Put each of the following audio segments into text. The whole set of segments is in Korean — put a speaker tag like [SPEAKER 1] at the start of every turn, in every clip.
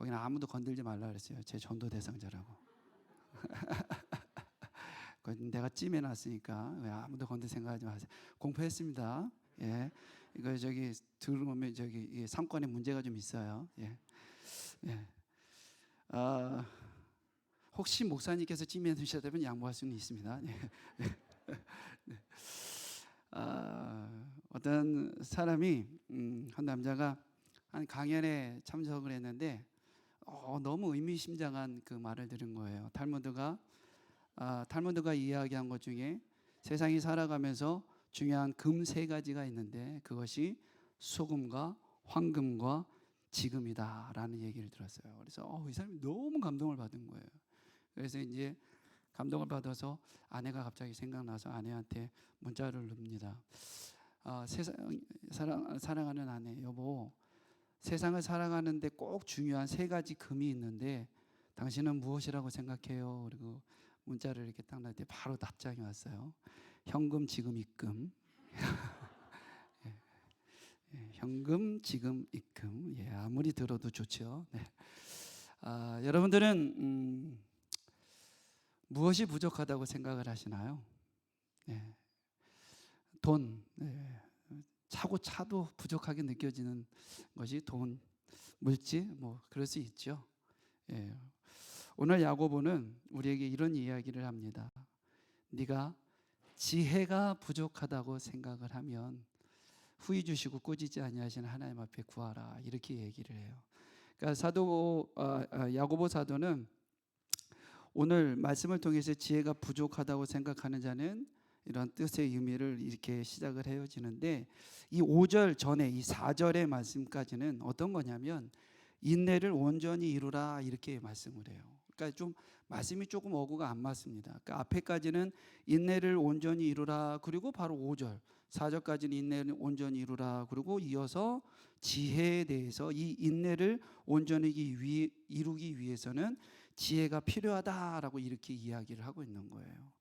[SPEAKER 1] 거기는 아무도 건들지 말라 그랬어요. 제 전도 대상자라고. 내가 찜해놨으니까 왜 아무도 건들 생각하지 마세요. 공포했습니다. 예, 이거 저기 들어오면 저기 이 상권에 문제가 좀 있어요. 예, 예. 혹시 목사님께서 찜해 드셔다면 양보할 수는 있습니다. 예. 네. 어떤 사람이 한 남자가 한 강연에 참석을 했는데 너무 의미심장한 그 말을 들은 거예요. 탈무드가 이야기한 것 중에 세상이 살아가면서 중요한 금 3가지가 있는데 그것이 소금과 황금과 지금이다라는 얘기를 들었어요. 그래서 이 사람이 너무 감동을 받은 거예요. 그래서 이제 감동을 받아서 아내가 갑자기 생각나서 아내한테 문자를 넣습니다. 사랑하는 아내, 여보, 세상을 살아가는데 꼭 중요한 3가지 금이 있는데 당신은 무엇이라고 생각해요? 그리고 문자를 이렇게 딱 놨더니 바로 답장이 왔어요. 현금, 지금, 입금. 예, 예, 현금, 지금, 입금. 예, 아무리 들어도 좋죠. 네. 여러분들은 무엇이 부족하다고 생각을 하시나요? 예, 돈. 예, 차고 차도 부족하게 느껴지는 것이 돈, 물질, 뭐 그럴 수 있죠. 예. 오늘 야고보는 우리에게 이런 이야기를 합니다. 네가 지혜가 부족하다고 생각을 하면 후히 주시고 꾸짖지 아니하시는 하나님 앞에 구하라, 이렇게 얘기를 해요. 그러니까 야고보 사도는 오늘 말씀을 통해서 지혜가 부족하다고 생각하는 자는 이런 뜻의 의미를 이렇게 시작을 해지는데 이 5절 전에 이 4절의 말씀까지는 어떤 거냐면 인내를 온전히 이루라, 이렇게 말씀을 해요. 그러니까 좀 말씀이 조금 어구가 안 맞습니다. 그러니까 앞에까지는 인내를 온전히 이루라, 그리고 바로 5절 4절까지는 인내를 온전히 이루라, 그리고 이어서 지혜에 대해서 이 인내를 온전히 이루기 위해서는 지혜가 필요하다라고 이렇게 이야기를 하고 있는 거예요.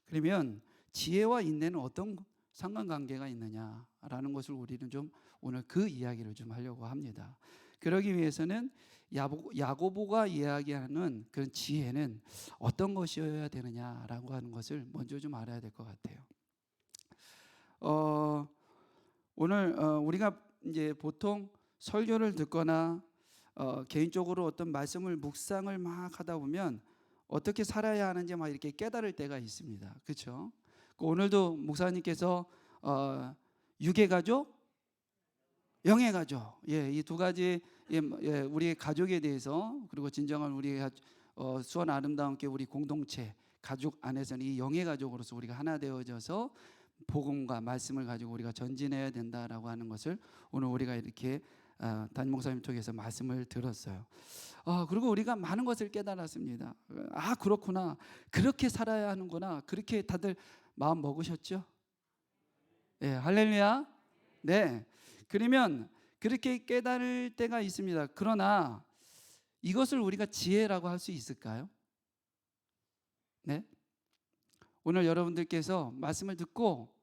[SPEAKER 1] 그러면 지혜와 인내는 어떤 상관관계가 있느냐라는 것을 우리는 좀 오늘 그 이야기를 좀 하려고 합니다. 그러기 위해서는 야고보가 이야기하는 그런 지혜는 어떤 것이어야 되느냐라고 하는 것을 먼저 좀 알아야 될 것 같아요. 오늘 우리가 이제 보통 설교를 듣거나 개인적으로 어떤 말씀을 묵상을 막 하다 보면 어떻게 살아야 하는지 막 이렇게 깨달을 때가 있습니다. 그렇죠? 오늘도 목사님께서 육의 가족, 영의 가족, 이 2가지 우리의 가족에 대해서, 그리고 진정한 우리의 수원 아름다운 교회 우리 공동체 가족 안에서는 이 영의 가족으로서 우리가 하나 되어져서 복음과 말씀을 가지고 우리가 전진해야 된다라고 하는 것을 오늘 우리가 이렇게 담임 목사님 통해서 말씀을 들었어요. 그리고 우리가 많은 것을 깨달았습니다. 그렇구나, 그렇게 살아야 하는구나, 그렇게 다들 마음 먹으셨죠? 네, 할렐루야. 네, 그러면 그렇게 깨달을 때가 있습니다. 그러나 이것을 우리가 지혜라고 할 수 있을까요? 네, 오늘 여러분들께서 말씀을 듣고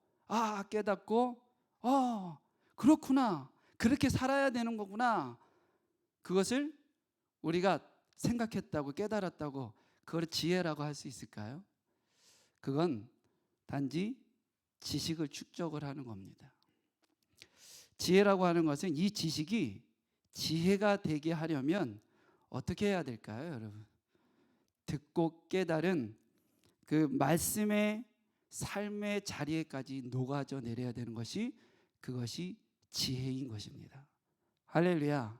[SPEAKER 1] 깨닫고 그렇구나, 그렇게 살아야 되는 거구나, 그것을 우리가 생각했다고 깨달았다고 그걸 지혜라고 할 수 있을까요? 그건 단지 지식을 축적을 하는 겁니다. 지혜라고 하는 것은 이 지식이 지혜가 되게 하려면 어떻게 해야 될까요, 여러분? 듣고 깨달은 그 말씀의 삶의 자리에까지 녹아져 내려야 되는 것이, 그것이 지혜인 것입니다. 할렐루야.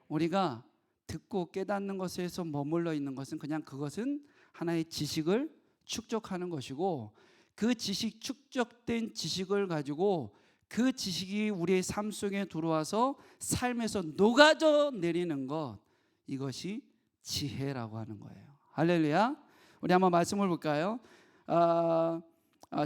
[SPEAKER 1] 우리가 듣고 깨닫는 것에서 머물러 있는 것은 그냥 그것은 하나의 지식을 축적하는 것이고, 그 지식, 축적된 지식을 가지고 그 지식이 우리의 삶 속에 들어와서 삶에서 녹아져 내리는 것, 이것이 지혜라고 하는 거예요. 할렐루야. 우리 한번 말씀을 볼까요?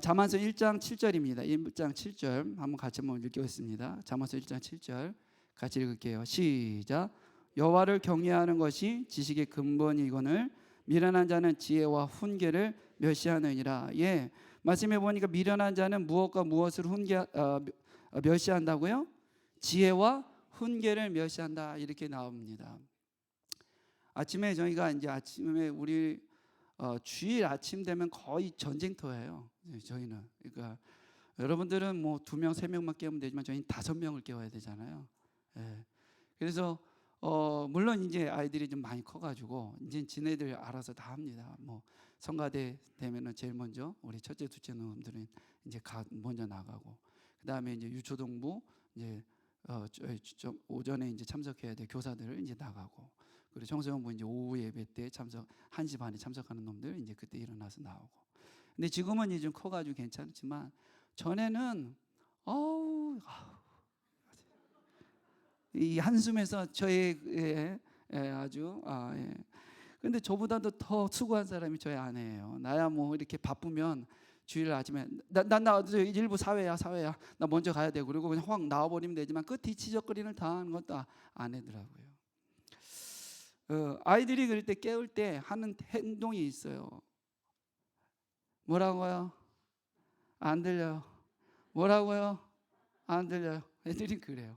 [SPEAKER 1] 잠언서 1장 7절입니다. 1장 7절 한번 같이 한번 읽겠습니다. 잠언서 1장 7절 같이 읽을게요. 시작. 여호와를 경외하는 것이 지식의 근본이거늘 미련한 자는 지혜와 훈계를 멸시하느니라. 말씀해 보니까 미련한 자는 무엇과 무엇을 멸시한다고요? 지혜와 훈계를 멸시한다, 이렇게 나옵니다. 아침에 저희가 이제 아침에 우리 주일 아침 되면 거의 전쟁터예요. 저희는. 그러니까 여러분들은 뭐 2명, 3명만 깨우면 되지만 저희는 5명을 깨워야 되잖아요. 예. 그래서 물론 이제 아이들이 좀 많이 커가지고 이제 지네들 알아서 다 합니다. 뭐 성가대 되면은 제일 먼저 우리 첫째, 둘째 놈들은 이제 먼저 나가고, 그 다음에 이제 유초동부 이제 오전에 이제 참석해야 돼 교사들 이제 나가고, 그리고 청소년부 이제 오후 예배 때 1시 반에 참석하는 놈들 이제 그때 일어나서 나오고. 근데 지금은 이제 좀 커가지고 괜찮지만 전에는 이 한숨에서 저의 아주 예. 근데 저보다도 더 수고한 사람이 저희 아내예요. 나야 뭐 이렇게 바쁘면 주일 아침에 나 일부 사회야 나 먼저 가야 돼 그리고 그냥 확 나와버리면 되지만 그 뒤치적거리는 다 하는 것도 아내더라고요. 아이들이 그럴 때 깨울 때 하는 행동이 있어요. 뭐라고요? 안 들려요. 뭐라고요? 안 들려요. 애들이 그래요.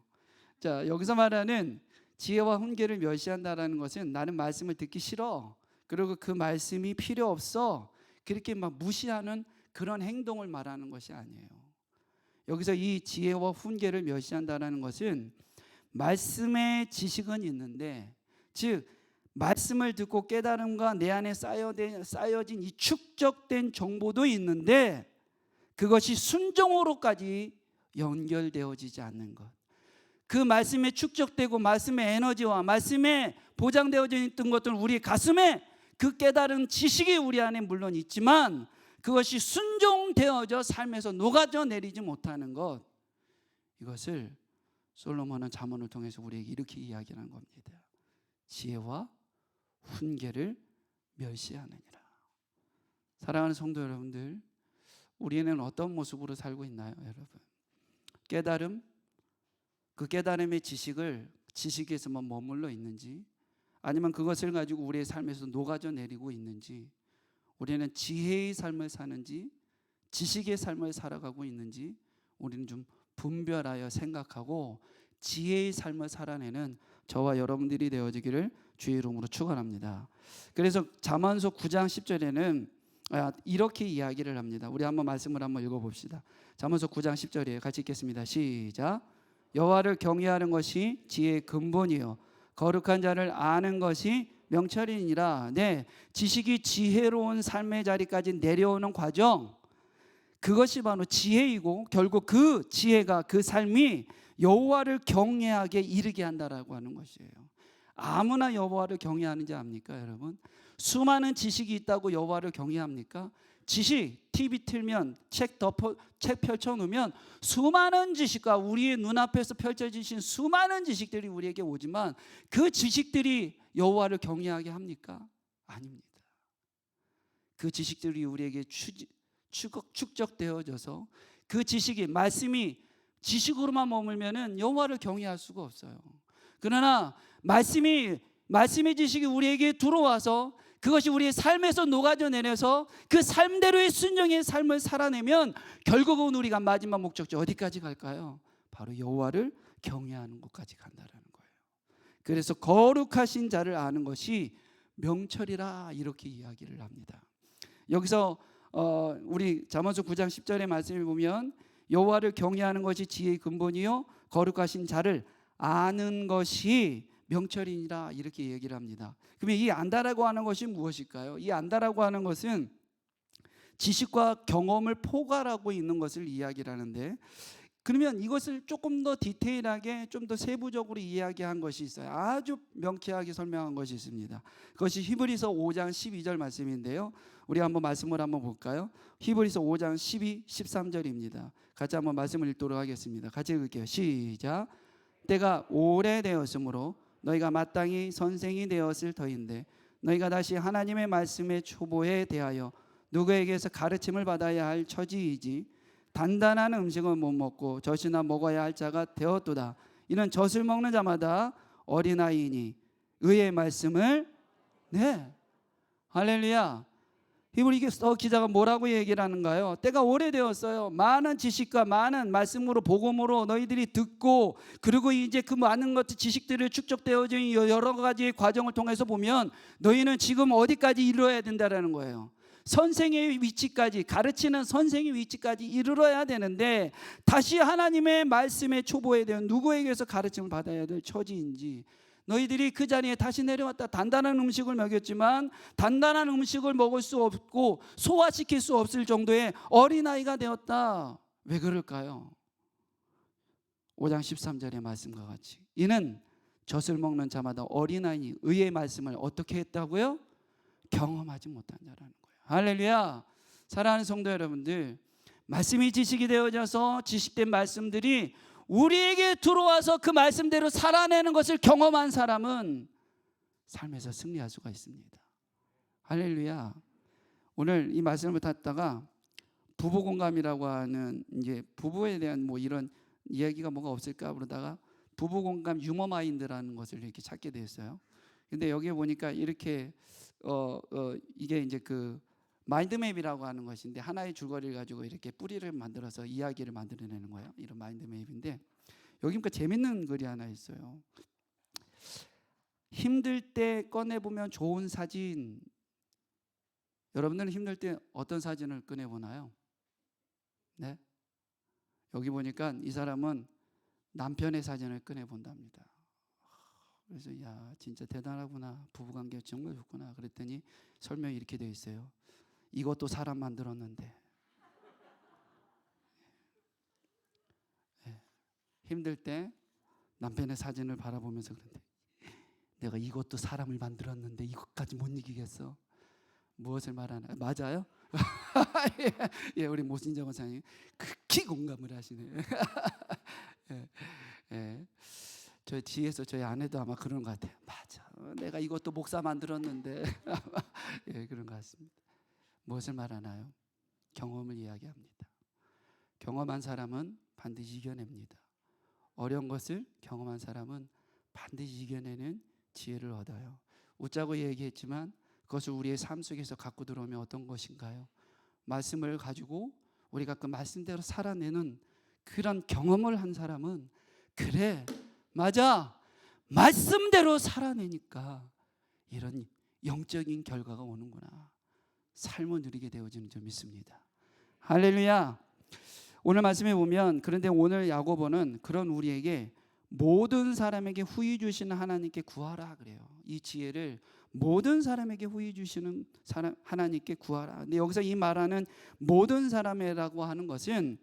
[SPEAKER 1] 자, 여기서 말하는 지혜와 훈계를 멸시한다라는 것은 나는 말씀을 듣기 싫어, 그리고 그 말씀이 필요 없어, 그렇게 막 무시하는 그런 행동을 말하는 것이 아니에요. 여기서 이 지혜와 훈계를 멸시한다라는 것은 말씀의 지식은 있는데, 즉 말씀을 듣고 깨달음과 내 안에 쌓여진 이 축적된 정보도 있는데 그것이 순종으로까지 연결되어지지 않는 것, 그 말씀에 축적되고 말씀의 에너지와 말씀에 보장되어져 있던 것들, 우리 가슴에 그 깨달은 지식이 우리 안에 물론 있지만 그것이 순종되어져 삶에서 녹아져 내리지 못하는 것, 이것을 솔로몬은 잠언을 통해서 우리에게 이렇게 이야기하는 겁니다. 지혜와 훈계를 멸시하느니라. 사랑하는 성도 여러분들, 우리는 어떤 모습으로 살고 있나요, 여러분? 깨달음, 그 깨달음의 지식에서만 머물러 있는지, 아니면 그것을 가지고 우리의 삶에서 녹아져 내리고 있는지, 우리는 지혜의 삶을 사는지 지식의 삶을 살아가고 있는지 우리는 좀 분별하여 생각하고 지혜의 삶을 살아내는 저와 여러분들이 되어지기를 주의 이름으로 축원합니다. 그래서 잠언서 9장 10절에는 이렇게 이야기를 합니다. 우리 한번 말씀을 한번 읽어봅시다. 잠언서 9장 10절이에요. 같이 읽겠습니다. 시작. 여호와를 경외하는 것이 지혜의 근본이요 거룩한 자를 아는 것이 명철이니라. 네, 지식이 지혜로운 삶의 자리까지 내려오는 과정, 그것이 바로 지혜이고 결국 그 지혜가, 그 삶이 여호와를 경외하게 이르게 한다라고 하는 것이에요. 아무나 여호와를 경외하는지 압니까, 여러분? 수많은 지식이 있다고 여호와를 경외합니까? 지식, TV 틀면 책 펼쳐놓으면 수많은 지식과 우리의 눈앞에서 펼쳐지신 수많은 지식들이 우리에게 오지만 그 지식들이 여호와를 경외하게 합니까? 아닙니다. 그 지식들이 우리에게 축적되어져서 그 지식이, 말씀이 지식으로만 머물면은 여호와를 경외할 수가 없어요. 그러나 말씀의 지식이 우리에게 들어와서 그것이 우리의 삶에서 녹아져 내려서 그 삶대로의 순종의 삶을 살아내면 결국은 우리가 마지막 목적지 어디까지 갈까요? 바로 여호와를 경외하는 곳까지 간다라는 거예요. 그래서 거룩하신 자를 아는 것이 명철이라 이렇게 이야기를 합니다. 여기서 우리 잠언서 9장 10절의 말씀을 보면 여호와를 경외하는 것이 지혜의 근본이요 거룩하신 자를 아는 것이 명철이니라 이렇게 얘기를 합니다. 그러면 이 안다라고 하는 것이 무엇일까요? 이 안다라고 하는 것은 지식과 경험을 포괄하고 있는 것을 이야기를 하는데, 그러면 이것을 조금 더 디테일하게 좀 더 세부적으로 이야기한 것이 있어요. 아주 명쾌하게 설명한 것이 있습니다. 그것이 히브리서 5장 12절 말씀인데요, 우리 한번 말씀을 한번 볼까요? 히브리서 5장 12, 13절입니다. 같이 한번 말씀을 읽도록 하겠습니다. 같이 읽을게요. 시작. 때가 오래되었으므로 너희가 마땅히 선생이 되었을 터인데 너희가 다시 하나님의 말씀의 초보에 대하여 누구에게서 가르침을 받아야 할 처지이지 단단한 음식은 못 먹고 젖이나 먹어야 할 자가 되었도다. 이는 젖을 먹는 자마다 어린아이니 의의 말씀을, 네, 할렐루야, 히브리서 기자가 뭐라고 얘기를 하는가요? 때가 오래되었어요. 많은 지식과 많은 말씀으로 복음으로 너희들이 듣고, 그리고 이제 그 많은 것 지식들을 축적되어진 여러 가지의 과정을 통해서 보면 너희는 지금 어디까지 이르러야 된다라는 거예요. 선생의 위치까지, 가르치는 선생의 위치까지 이르러야 되는데, 다시 하나님의 말씀의 초보에 대한 누구에게서 가르침을 받아야 될 처지인지, 너희들이 그 자리에 다시 내려왔다. 단단한 음식을 먹였지만 단단한 음식을 먹을 수 없고 소화시킬 수 없을 정도의 어린아이가 되었다. 왜 그럴까요? 5장 13절의 말씀과 같이 이는 젖을 먹는 자마다 어린아이 의의 말씀을 어떻게 했다고요? 경험하지 못한 자라는 거예요. 할렐루야. 사랑하는 성도 여러분들, 말씀이 지식이 되어져서 지식된 말씀들이 우리에게 들어와서 그 말씀대로 살아내는 것을 경험한 사람은 삶에서 승리할 수가 있습니다. 할렐루야. 오늘 이 말씀을 듣다가 부부 공감이라고 하는, 이제 부부에 대한 뭐 이런 이야기가 뭐가 없을까 그러다가 부부 공감 유머 마인드라는 것을 이렇게 찾게 됐어요. 근데 여기에 보니까 이렇게 이게 이제 그 마인드맵이라고 하는 것인데, 하나의 줄거리를 가지고 이렇게 뿌리를 만들어서 이야기를 만들어내는 거예요. 이런 마인드맵인데, 여기 보니까 재밌는 글이 하나 있어요. 힘들 때 꺼내보면 좋은 사진. 여러분들은 힘들 때 어떤 사진을 꺼내보나요? 네? 여기 보니까 이 사람은 남편의 사진을 꺼내본답니다. 그래서 야, 진짜 대단하구나, 부부관계 정말 좋구나 그랬더니 설명이 이렇게 되어 있어요. 이것도 사람 만들었는데. 힘들 때 남편의 사진을 바라보면서 그런데 내가 이것도 사람을 만들었는데 이것까지 못 이기겠어. 무엇을 말하나? 맞아요? 예, 우리 모신정 원사님 극히 공감을 하시네. 예. 저 뒤에서 저희 아내도 아마 그런 것 같아요. 맞아, 내가 이것도 목사 만들었는데. 예, 그런 것 같습니다. 무엇을 말하나요? 경험을 이야기합니다. 경험한 사람은 반드시 이겨냅니다. 어려운 것을 경험한 사람은 반드시 이겨내는 지혜를 얻어요. 웃자고 얘기했지만 그것을 우리의 삶 속에서 갖고 들어오면 어떤 것인가요? 말씀을 가지고 우리가 그 말씀대로 살아내는 그런 경험을 한 사람은, 그래, 맞아, 말씀대로 살아내니까 이런 영적인 결과가 오는구나, 삶을 누리게 되어지는 줄 믿습니다. 할렐루야. 오늘 말씀에 보면, 그런데 오늘 야고보는 그런 우리에게 모든 사람에게 후히 주시는 하나님께 구하라 그래요. 이 지혜를 모든 사람에게 후히 주시는 하나님께 구하라. 근데 여기서 이 말하는 모든 사람이라고 하는 것은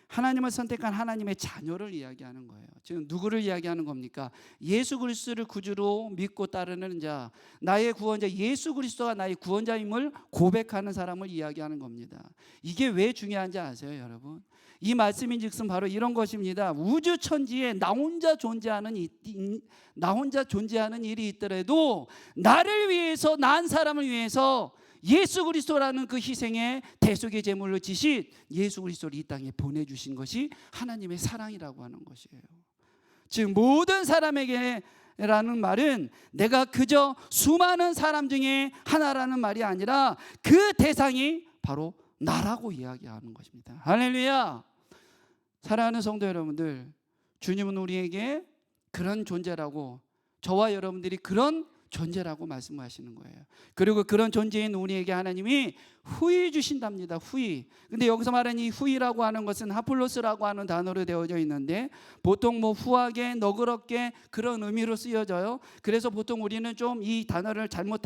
[SPEAKER 1] 하나님을 선택한 하나님의 자녀를 이야기하는 거예요. 지금 누구를 이야기하는 겁니까? 예수 그리스도를 구주로 믿고 따르는 자, 나의 구원자 예수 그리스도가 나의 구원자임을 고백하는 사람을 이야기하는 겁니다. 이게 왜 중요한지 아세요, 여러분? 이 말씀인즉슨 바로 이런 것입니다. 우주 천지에 나 혼자 존재하는 일이 있더라도 나를 위해서, 난 사람을 위해서 예수 그리스도라는 그 희생의 대속의 제물로 지신 예수 그리스도를 이 땅에 보내주신 것이 하나님의 사랑이라고 하는 것이에요. 즉 모든 사람에게 라는 말은 내가 그저 수많은 사람 중에 하나라는 말이 아니라 그 대상이 바로 나라고 이야기하는 것입니다. 할렐루야. 사랑하는 성도 여러분들, 주님은 우리에게 그런 존재라고, 저와 여러분들이 그런 존재라고 말씀하시는 거예요. 그리고 그런 존재인 우리에게 하나님이 후히 주신답니다. 후히. 근데 여기서 말하는 이 후히라고 하는 것은 하플로스라고 하는 단어로 되어져 있는데, 보통 뭐 후하게, 너그럽게 그런 의미로 쓰여져요. 그래서 보통 우리는 좀 이 단어를 잘못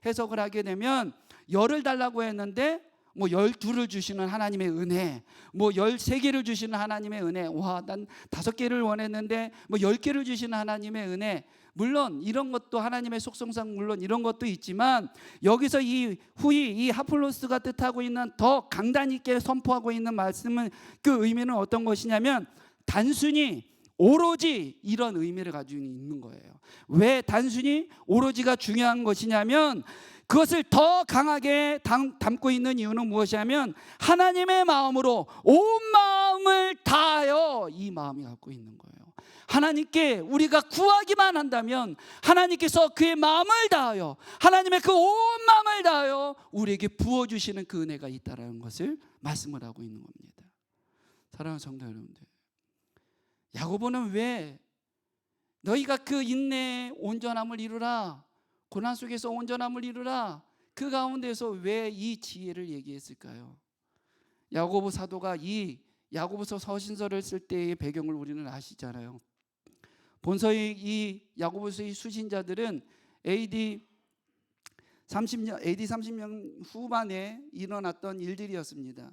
[SPEAKER 1] 해석을 하게 되면, 열을 달라고 했는데 뭐 12를 주시는 하나님의 은혜, 뭐 13개를 주시는 하나님의 은혜, 와, 난 5개를 원했는데 뭐 10개를 주시는 하나님의 은혜. 물론 이런 것도 하나님의 속성상 물론 이런 것도 있지만, 여기서 이 후히, 이 하플로스가 뜻하고 있는 더 강단 있게 선포하고 있는 말씀은, 그 의미는 어떤 것이냐면 단순히 오로지 이런 의미를 가지고 있는 거예요. 왜 단순히 오로지가 중요한 것이냐면, 그것을 더 강하게 담고 있는 이유는 무엇이냐면 하나님의 마음으로 온 마음을 다하여 이 마음이 갖고 있는 거예요. 하나님께 우리가 구하기만 한다면 하나님께서 그의 마음을 다하여, 하나님의 그 온 마음을 다하여 우리에게 부어주시는 그 은혜가 있다라는 것을 말씀을 하고 있는 겁니다. 사랑하는 성도 여러분들, 야고보는 왜 너희가 그 인내의 온전함을 이루라, 고난 속에서 온전함을 이루라, 그 가운데서 왜 이 지혜를 얘기했을까요? 야고보 사도가 이 야고보서 서신서를 쓸 때의 배경을 우리는 아시잖아요. 본서의 이 야고보서의 수신자들은 AD 30년 후반에 일어났던 일들이었습니다.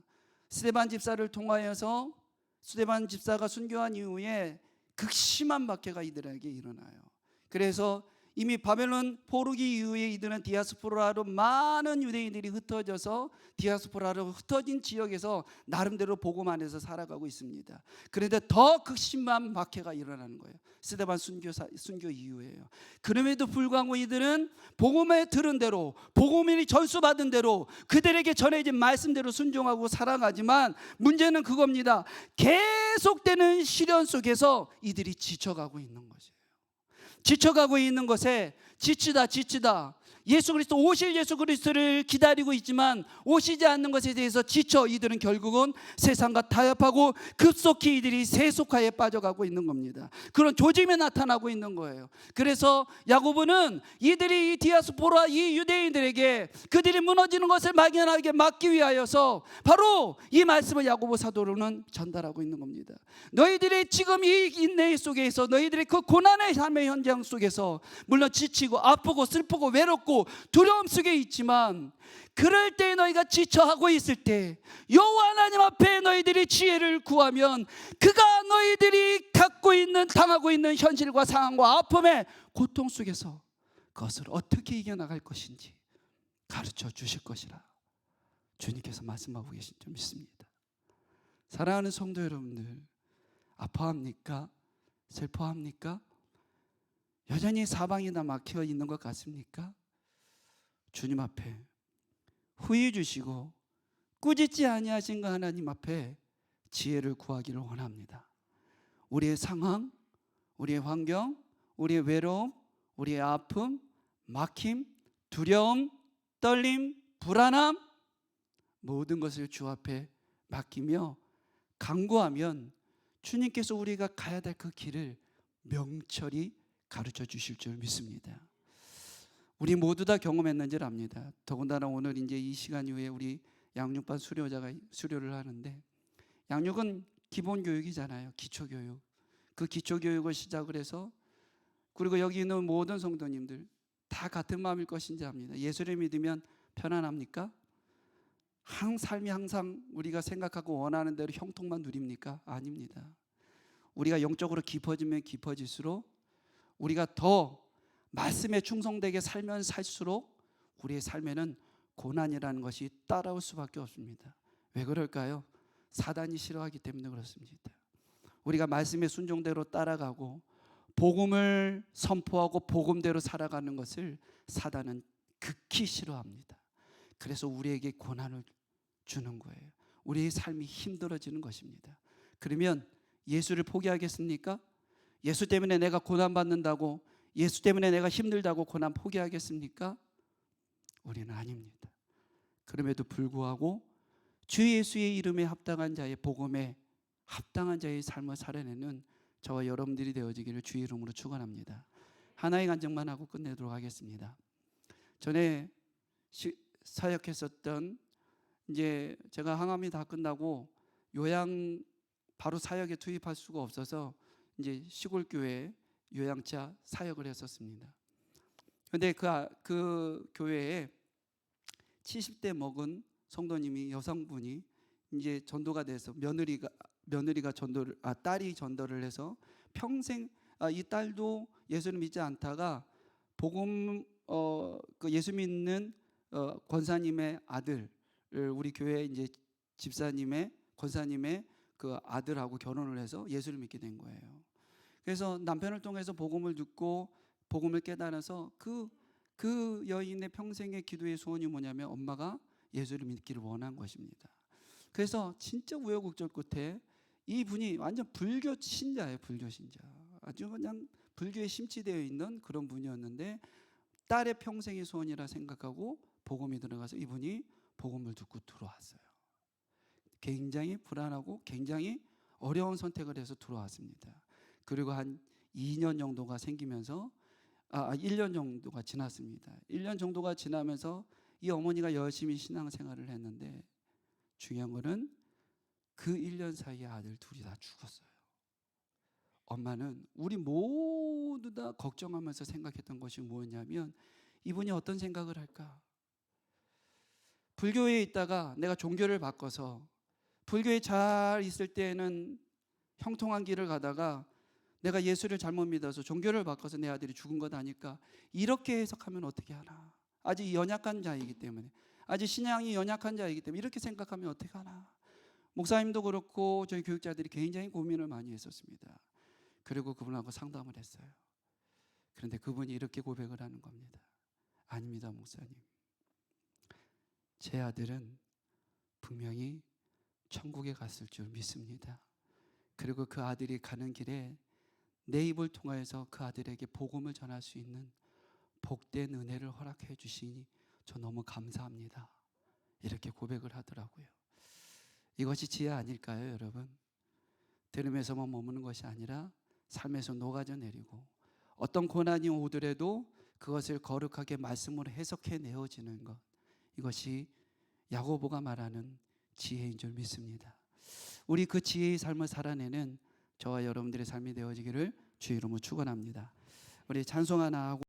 [SPEAKER 1] 스데반 집사를 통하여서 스데반 집사가 순교한 이후에 극심한 박해가 이들에게 일어나요. 그래서 이미 바벨론 포르기 이후에 이들은 디아스포라로 많은 유대인들이 흩어져서 디아스포라로 흩어진 지역에서 나름대로 복음 안에서 살아가고 있습니다. 그런데 더 극심한 박해가 일어나는 거예요. 스데반 순교 이후에요. 그럼에도 불구하고 이들은 복음에 들은 대로, 복음이 전수받은 대로 그들에게 전해진 말씀대로 순종하고 살아가지만 문제는 그겁니다. 계속되는 시련 속에서 이들이 지쳐가고 있는 거죠. 지쳐가고 있는 것에 지치다 예수 그리스도를 기다리고 있지만 오시지 않는 것에 대해서 지쳐 이들은 결국은 세상과 타협하고 급속히 이들이 세속화에 빠져가고 있는 겁니다. 그런 조짐이 나타나고 있는 거예요. 그래서 야고보는 이들이 이 디아스포라 이 유대인들에게 그들이 무너지는 것을 막연하게 막기 위하여서 바로 이 말씀을 야고보 사도로는 전달하고 있는 겁니다. 너희들이 지금 이 인내 속에서, 너희들이 그 고난의 삶의 현장 속에서 물론 지치고 아프고 슬프고 외롭고 두려움 속에 있지만, 그럴 때 너희가 지쳐하고 있을 때 여호와 하나님 앞에 너희들이 지혜를 구하면 그가 너희들이 당하고 있는 현실과 상황과 아픔의 고통 속에서 그것을 어떻게 이겨나갈 것인지 가르쳐 주실 것이라 주님께서 말씀하고 계신 줄 믿습니다. 사랑하는 성도 여러분들, 아파합니까? 슬퍼합니까? 여전히 사방이 다 막혀 있는 것 같습니까? 주님 앞에 후회 주시고 꾸짖지 아니하신 그 하나님 앞에 지혜를 구하기를 원합니다. 우리의 상황, 우리의 환경, 우리의 외로움, 우리의 아픔, 막힘, 두려움, 떨림, 불안함, 모든 것을 주 앞에 맡기며 간구하면 주님께서 우리가 가야 될 그 길을 명철히 가르쳐 주실 줄 믿습니다. 우리 모두 다 경험했는지 압니다. 더군다나 오늘 이제 이 시간 이후에 우리 양육반 수료자가 수료를 하는데, 양육은 기본 교육이잖아요. 기초 교육. 그 기초 교육을 시작을 해서, 그리고 여기 있는 모든 성도님들 다 같은 마음일 것인지 압니다. 예수를 믿으면 편안합니까? 삶이 항상 우리가 생각하고 원하는 대로 형통만 누립니까? 아닙니다. 우리가 영적으로 깊어지면 깊어질수록 우리가 더 말씀에 충성되게 살면 살수록 우리의 삶에는 고난이라는 것이 따라올 수밖에 없습니다. 왜 그럴까요? 사단이 싫어하기 때문에 그렇습니다. 우리가 말씀의 순종대로 따라가고 복음을 선포하고 복음대로 살아가는 것을 사단은 극히 싫어합니다. 그래서 우리에게 고난을 주는 거예요. 우리의 삶이 힘들어지는 것입니다. 그러면 예수를 포기하겠습니까? 예수 때문에 내가 고난받는다고, 예수 때문에 내가 힘들다고 고난 포기하겠습니까? 우리는 아닙니다. 그럼에도 불구하고 주 예수의 이름에 합당한 자의 복음에 합당한 자의 삶을 살아내는 저와 여러분들이 되어지기를 주의 이름으로 축원합니다. 하나의 간증만 하고 끝내도록 하겠습니다. 전에 사역했었던, 이제 제가 항암이 다 끝나고 요양 바로 사역에 투입할 수가 없어서 이제 시골 교회에 요양차 사역을 했었습니다. 그런데 그 교회에 70대 먹은 성도님이, 여성분이 이제 전도가 돼서 딸이 전도를 해서 평생 이 딸도 예수를 믿지 않다가 복음 그 예수 믿는 권사님의 아들, 우리 교회 이제 집사님의 권사님의 그 아들하고 결혼을 해서 예수를 믿게 된 거예요. 그래서 남편을 통해서 복음을 듣고 복음을 깨달아서 그 여인의 평생의 기도의 소원이 뭐냐면 엄마가 예수를 믿기를 원한 것입니다. 그래서 진짜 우여곡절 끝에 이분이 완전 불교 신자예요. 불교 신자. 아주 그냥 불교에 심취되어 있는 그런 분이었는데 딸의 평생의 소원이라 생각하고 복음이 들어가서 이분이 복음을 듣고 들어왔어요. 굉장히 불안하고 굉장히 어려운 선택을 해서 들어왔습니다. 그리고 한 2년 정도가 생기면서 1년 정도가 지났습니다. 1년 정도가 지나면서 이 어머니가 열심히 신앙생활을 했는데 중요한 거는 그 1년 사이에 아들 둘이 다 죽었어요. 엄마는 우리 모두 다 걱정하면서 생각했던 것이 뭐였냐면 이분이 어떤 생각을 할까? 불교에 있다가 내가 종교를 바꿔서 불교에 잘 있을 때에는 형통한 길을 가다가 내가 예수를 잘못 믿어서 종교를 바꿔서 내 아들이 죽은 것 아닐까? 이렇게 해석하면 어떻게 하나? 아직 연약한 자이기 때문에, 아직 신앙이 연약한 자이기 때문에 이렇게 생각하면 어떻게 하나? 목사님도 그렇고 저희 교육자들이 굉장히 고민을 많이 했었습니다. 그리고 그분하고 상담을 했어요. 그런데 그분이 이렇게 고백을 하는 겁니다. 아닙니다, 목사님. 제 아들은 분명히 천국에 갔을 줄 믿습니다. 그리고 그 아들이 가는 길에 내 입을 통하여서 그 아들에게 복음을 전할 수 있는 복된 은혜를 허락해 주시니 저 너무 감사합니다. 이렇게 고백을 하더라고요. 이것이 지혜 아닐까요, 여러분? 들음에서만 머무는 것이 아니라 삶에서 녹아져 내리고 어떤 고난이 오더라도 그것을 거룩하게 말씀으로 해석해 내어지는 것, 이것이 야고보가 말하는 지혜인 줄 믿습니다. 우리 그 지혜의 삶을 살아내는 저와 여러분들의 삶이 되어지기를 주의 이름으로 축원합니다. 우리 찬송 하나 하고